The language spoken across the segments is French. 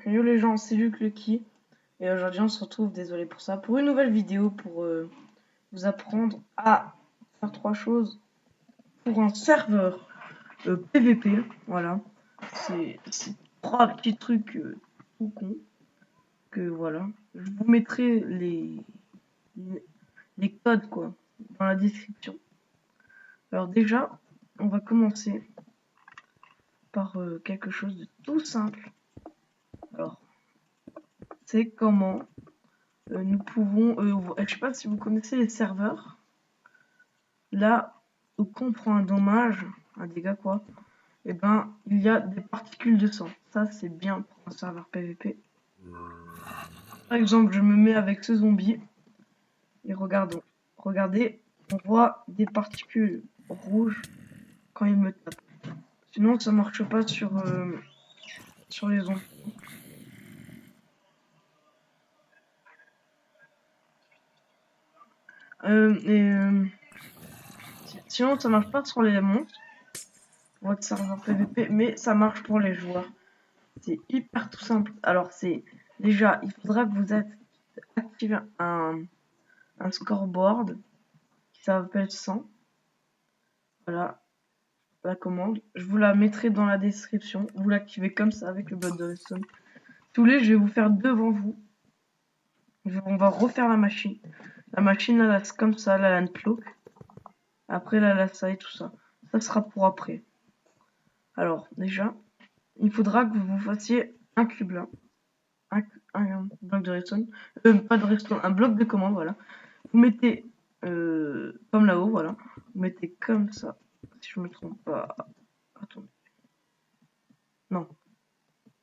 Yo les gens, c'est Luc Lucky et aujourd'hui on se retrouve, désolé pour ça, pour une nouvelle vidéo pour vous apprendre à faire trois choses pour un serveur PVP. Voilà, c'est trois petits trucs tout cons que voilà. Je vous mettrai les codes quoi dans la description. Alors déjà, on va commencer par quelque chose de tout simple. Alors, c'est comment nous pouvons, je sais pas si vous connaissez les serveurs. Là où on prend un dommage, un dégât quoi, et ben il y a des particules de sang. Ça c'est bien pour un serveur PVP. Par exemple, je me mets avec ce zombie et regardez, on voit des particules rouges quand il me tape. Sinon ça marche pas sur les zombies. Sinon ça marche pas sur les monstres, votre serveur PVP, mais ça marche pour les joueurs. C'est hyper tout simple. Alors c'est déjà, il faudra que vous activez un scoreboard qui s'appelle 100. Voilà la commande. Je vous la mettrai dans la description. Vous l'activez comme ça avec le bloc de redstone. Si vous voulez, je vais vous faire devant vous. On va refaire la machine. La machine, là, c'est comme ça, là, elle cloque. Après, là, ça et tout ça. Ça sera pour après. Alors, déjà, il faudra que vous fassiez un cube là. Un bloc de redstone. Pas de redstone, un bloc de commande, voilà. Vous mettez comme là-haut, voilà. Vous mettez comme ça. Si je me trompe pas. Attendez. Non.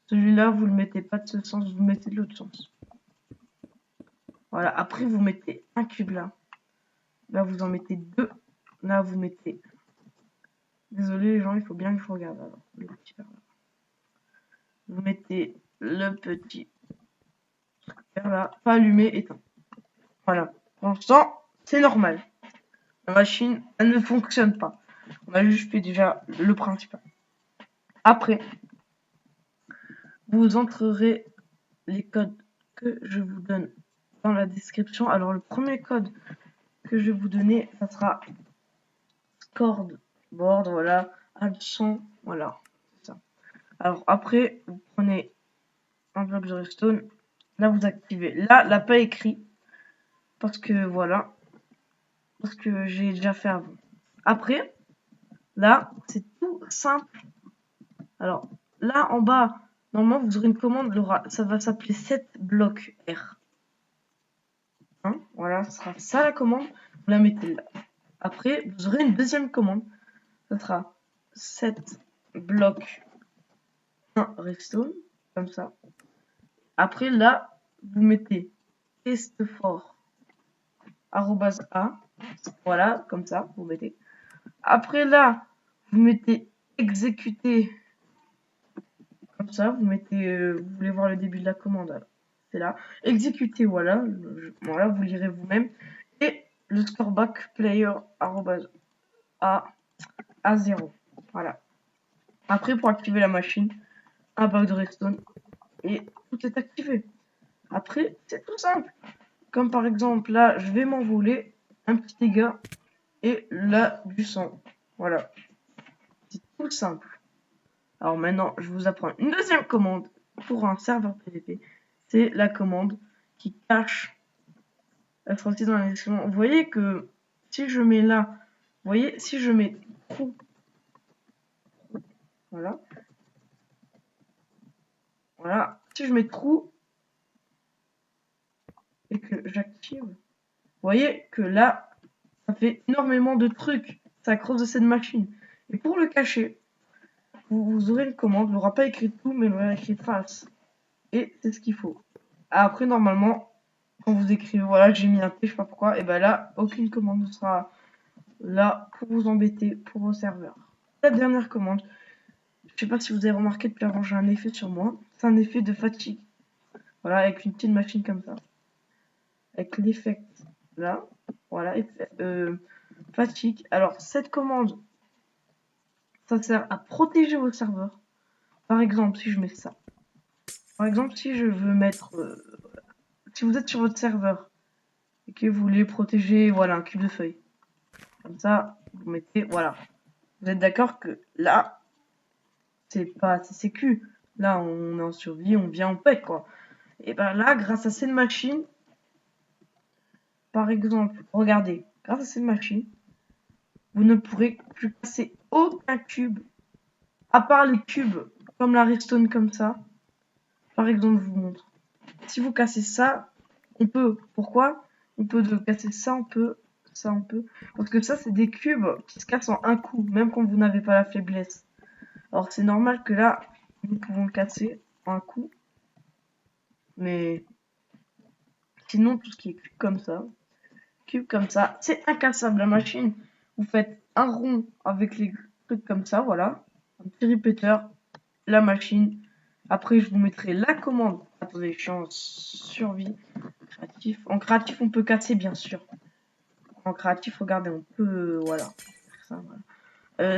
Celui-là, vous le mettez pas de ce sens, vous le mettez de l'autre sens. Voilà. Après, vous mettez un cube là. Là, vous en mettez deux. Là, vous mettez. Désolé les gens, il faut bien que je regarde. Alors, le petit là. Vous mettez le petit verre là, pas allumé, éteint. Voilà. Pour l'instant, c'est normal. La machine, elle ne fonctionne pas. On a juste fait déjà le principal. Après, vous entrerez les codes que je vous donne dans la description. Alors, le premier code que je vais vous donner, ça sera scoreboard, voilà, Adson, voilà, c'est ça. Alors, après, vous prenez un bloc de redstone. Là, vous activez. Là, l'a pas écrit. Parce que, voilà. Parce que j'ai déjà fait avant. Après, là, c'est tout simple. Alors, là, en bas, normalement, vous aurez une commande, ça va s'appeler 7 blocs R. Hein, voilà, ce sera ça la commande. Vous la mettez là. Après, vous aurez une deuxième commande. Ça sera 7 blocs 1 redstone. Comme ça. Après, là, vous mettez testfort @a. Voilà, comme ça, vous mettez. Après, là, vous mettez exécuter. Comme ça, vous mettez. Vous voulez voir le début de la commande. Alors, c'est là. Exécuter, voilà. Voilà, vous lirez vous-même. Et le scoreback player à 0. Voilà. Après, pour activer la machine, un bloc de redstone et tout est activé. Après, c'est tout simple. Comme par exemple, là, je vais m'envoler, un petit dégât et là, du sang. Voilà. C'est tout simple. Alors maintenant, je vous apprends une deuxième commande pour un serveur PVP. C'est la commande qui cache. Elle sera aussi dans la description. Vous voyez que si je mets là, vous voyez, si je mets trou, voilà. Voilà. Si je mets trou et que j'active, vous voyez que là, ça fait énormément de trucs. Ça creuse de cette machine. Et pour le cacher, vous aurez une commande. Il n'aura pas écrit tout, mais il aura écrit face. Et c'est ce qu'il faut. Après, normalement, quand vous écrivez, voilà, que j'ai mis un T, je sais pas pourquoi, et ben là, aucune commande ne sera là pour vous embêter pour vos serveurs. La dernière commande, je sais pas si vous avez remarqué depuis avant, j'ai un effet sur moi. C'est un effet de fatigue. Voilà, avec une petite machine comme ça. Avec l'effet là. Voilà, fatigue. Alors, cette commande, ça sert à protéger vos serveurs. Par exemple, si je mets ça. Par exemple, si je veux mettre... si vous êtes sur votre serveur et que vous voulez protéger, voilà, un cube de feuilles. Comme ça, vous mettez... Voilà. Vous êtes d'accord que là, c'est pas assez sécu. Là, on est en survie, on vient en paix, quoi. Et ben là, grâce à cette machine, par exemple, regardez, grâce à cette machine, vous ne pourrez plus casser aucun cube, à part les cubes comme la redstone comme ça. Par exemple, je vous montre. Si vous cassez ça, on peut. Pourquoi? On peut casser ça, on peut. Ça, on peut. Parce que ça, c'est des cubes qui se cassent en un coup, même quand vous n'avez pas la faiblesse. Alors, c'est normal que là, nous pouvons le casser en un coup. Mais sinon, tout ce qui est cube comme ça, c'est incassable. La machine, vous faites un rond avec les trucs comme ça, voilà. Un petit répéteur, la machine. Après, je vous mettrai la commande. Attendez, je suis en survie. Créatif. En créatif, on peut casser, bien sûr. En créatif, regardez, on peut, voilà. Faire ça, voilà.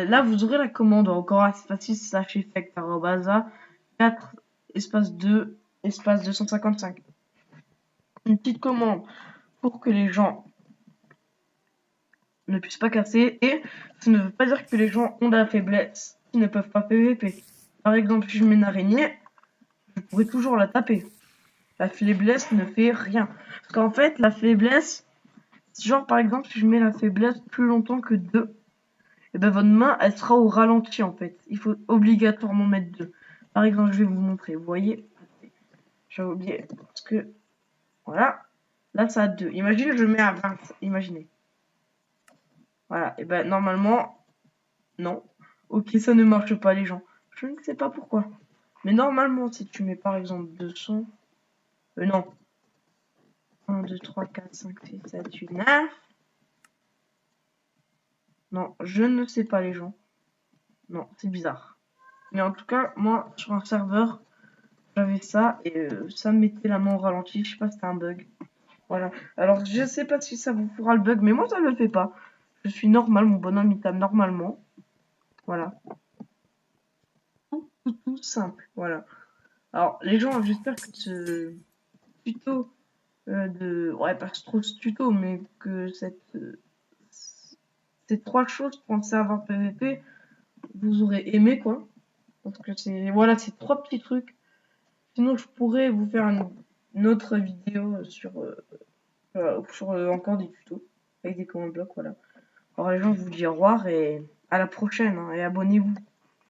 Là, vous aurez la commande encore espace effect arrobasa 4 espace 2 espace 255. Une petite commande pour que les gens ne puissent pas casser, et ça ne veut pas dire que les gens ont de la faiblesse, qui ne peuvent pas PVP. Par exemple, si je mets une araignée, je pourrais toujours la taper. La faiblesse ne fait rien. Parce qu'en fait, la faiblesse, genre par exemple, si je mets la faiblesse plus longtemps que 2, et ben votre main, elle sera au ralenti en fait. Il faut obligatoirement mettre 2. Par exemple, je vais vous montrer. Vous voyez, j'ai oublié. Parce que, voilà, là ça a 2. Imagine, je mets à 20. Imaginez. Voilà, et ben normalement, non. Ok, ça ne marche pas les gens. Je ne sais pas pourquoi. Mais normalement, si tu mets par exemple 200... non. 1, 2, 3, 4, 5, 6, 7, 8, 9... Non, je ne sais pas les gens. Non, c'est bizarre. Mais en tout cas, moi, sur un serveur, j'avais ça et ça me mettait la main au ralenti. Je sais pas si c'était un bug. Voilà. Alors, je sais pas si ça vous fera le bug, mais moi, ça ne le fait pas. Je suis normal, mon bonhomme, il tape normalement. Voilà. Tout simple. Voilà. Alors, les gens, j'espère que ce tuto ouais, pas trop ce tuto, mais que ces 3 choses pour un serveur PVP, vous aurez aimé, quoi. Parce que voilà, c'est 3 petits trucs. Sinon, je pourrais vous faire une autre vidéo sur encore des tutos avec des commandes blocs, voilà. Alors les gens, je vous dis au revoir et à la prochaine, hein, et abonnez-vous.